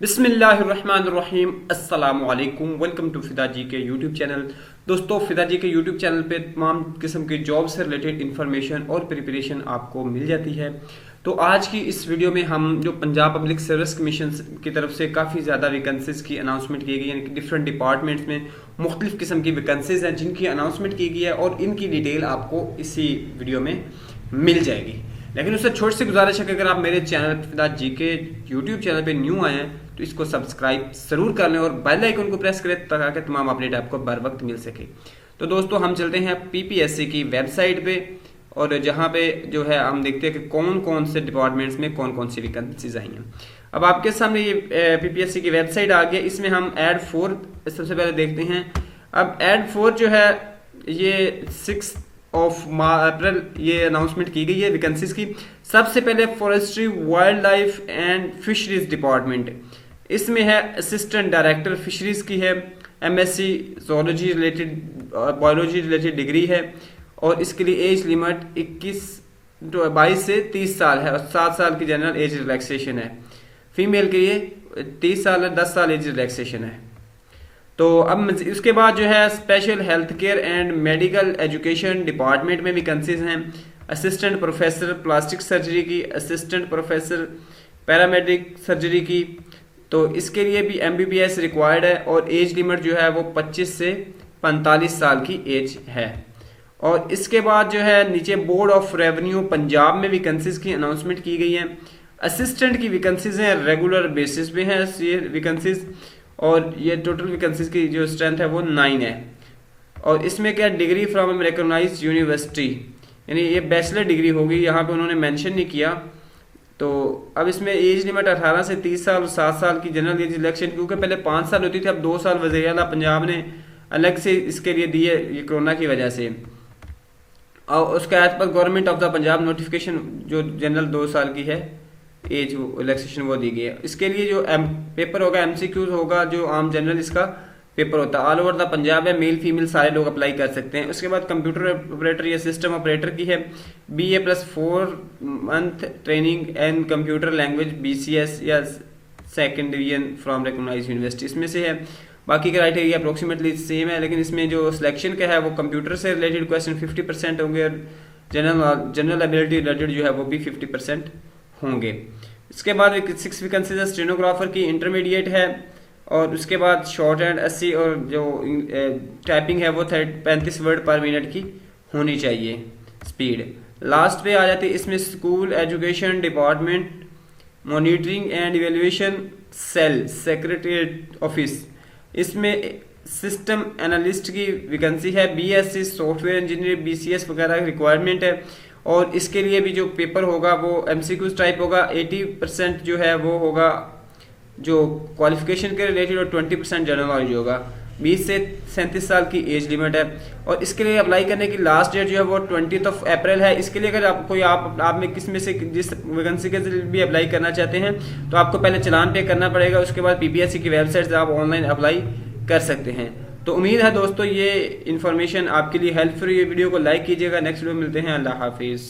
बिस्मिल्लाहिर्रहमानिर्रहीम अस्सलाम वालेकुम। वेलकम टू फिदा जी के यूट्यूब चैनल। दोस्तों, फिदा जी के यूट्यूब चैनल पे तमाम किस्म के जॉब से रिलेटेड इन्फॉर्मेशन और प्रिपरेशन आपको मिल जाती है। तो आज की इस वीडियो में हम जो पंजाब पब्लिक सर्विस कमीशन की तरफ से काफ़ी ज़्यादा वैकेंसीज की अनाउंसमेंट की गई है, यानी कि डिफरेंट डिपार्टमेंट्स में मुख्तलिफ किस्म की वैकेंसीज हैं जिनकी अनाउंसमेंट की गई है और इनकी डिटेल आपको इसी वीडियो में मिल जाएगी। लेकिन उससे छोटी सी गुजारिश है कि अगर आप मेरे चैनल फिदा जी के यूट्यूब चैनल पे न्यू आए हैं तो इसको सब्सक्राइब ज़रूर कर लें और बेल आइकन को प्रेस करें ताकि तमाम अपडेट आपको बर वक्त मिल सके। तो दोस्तों, हम चलते हैं पीपीएससी की वेबसाइट पे और जहाँ पे जो है हम देखते हैं कि कौन कौन से डिपार्टमेंट्स में कौन कौन सी वैकेंसीज आई हैं। अब आपके सामने ये पीपीएससी की वेबसाइट आ गई। इसमें हम एड 4 सबसे पहले देखते हैं। अब एड 4 जो है ये 6 अप्रैल ये अनाउंसमेंट की गई है वैकेंसीज की। सबसे पहले forestry, wild life and fisheries department, इसमें है असिस्टेंट डायरेक्टर फिशरीज की है, MSc zoology related biology related degree है और इसके लिए एज लिमिट 22 से 30 साल है और 7 साल की जनरल एज रिलैक्सेशन है। फीमेल के लिए 30 साल है, 10 साल एज रिलैक्सेशन है। तो अब उसके बाद जो है special health care and medical education department में वैकेंसीज हैं। असिस्टेंट प्रोफेसर प्लास्टिक सर्जरी की, असिस्टेंट प्रोफेसर पैरामेडिक सर्जरी की, तो इसके लिए भी एमबीबीएस रिक्वायर्ड है और एज लिमिट जो है वो 25 से 45 साल की एज है। और इसके बाद जो है नीचे बोर्ड ऑफ रेवेन्यू पंजाब में वैकेंसीज की अनाउंसमेंट की गई है। असिस्टेंट की वैकेंसीज हैं, रेगुलर बेसिस पे हैं ये वैकेंसीज और ये टोटल वैकेंसीज की जो स्ट्रेंथ है वो 9 है। और इसमें क्या डिग्री फ्रॉम रिकॉग्नाइज्ड यूनिवर्सिटी, यानी ये बैचलर डिग्री होगी, यहाँ पे उन्होंने मेंशन नहीं किया। तो अब इसमें एज लिमिट 18 से 30 साल और 7 साल की जनरल एज इलेक्शन, क्योंकि पहले 5 साल होती थी, अब 2 साल वज़ीर आला पंजाब ने अलग से इसके लिए दिए ये कोरोना की वजह से। और उसके एज पर government of the Punjab notification जो जनरल 2 साल की है एज रिलैक्सेशन वो दी गई है। इसके लिए जो पेपर होगा एमसीक्यूज होगा, जो आम जनरल इसका पेपर होता है। ऑल ओवर द पंजाब है, मेल फीमेल सारे लोग अप्लाई कर सकते हैं। उसके बाद कंप्यूटर ऑपरेटर या सिस्टम ऑपरेटर की है, BA + 4 month training and computer language BCS या second division from recognised university, इसमें से है। बाकी क्राइटेरिया अप्रोक्सीमेटली सेम है, लेकिन इसमें जो सिलेक्शन का है वो कंप्यूटर से रिलेटेड क्वेश्चन 50% होंगे और जनरल एबिलिटी रिलेटेड जो है वो भी 50% होंगे। इसके बाद 6 वैकेंसीज स्टेनोग्राफर की इंटरमीडिएट है और उसके बाद शॉर्ट हैंड 80 और जो टाइपिंग है वो 35 वर्ड पर मिनट की होनी चाहिए स्पीड। लास्ट पे आ जाती है इसमें school education department monitoring and evaluation cell secretariat office, इसमें सिस्टम एनालिस्ट की वैकेंसी है। BSc सॉफ्टवेयर इंजीनियर BCS वगैरह रिक्वायरमेंट है और इसके लिए भी जो पेपर होगा वो MCQs टाइप होगा। 80% जो है वो होगा जो क्वालिफिकेशन के रिलेटेड और 20% जनरल नॉलेज होगा। 20 से 37 साल की एज लिमिट है और इसके लिए अप्लाई करने की लास्ट डेट जो है वो 20 अप्रैल है। इसके लिए अगर आप में किस में से जिस वैकेंसी के भी अप्लाई करना चाहते हैं तो आपको पहले चालान पे करना पड़ेगा, उसके बाद पीपीएससी की वेबसाइट से आप ऑनलाइन अप्लाई कर सकते हैं। तो उम्मीद है दोस्तों ये इन्फॉर्मेशन आपके लिए हेल्पफुल। ये वीडियो को लाइक कीजिएगा। नेक्स्ट वीडियो मिलते हैं। अल्लाह हाफिज़।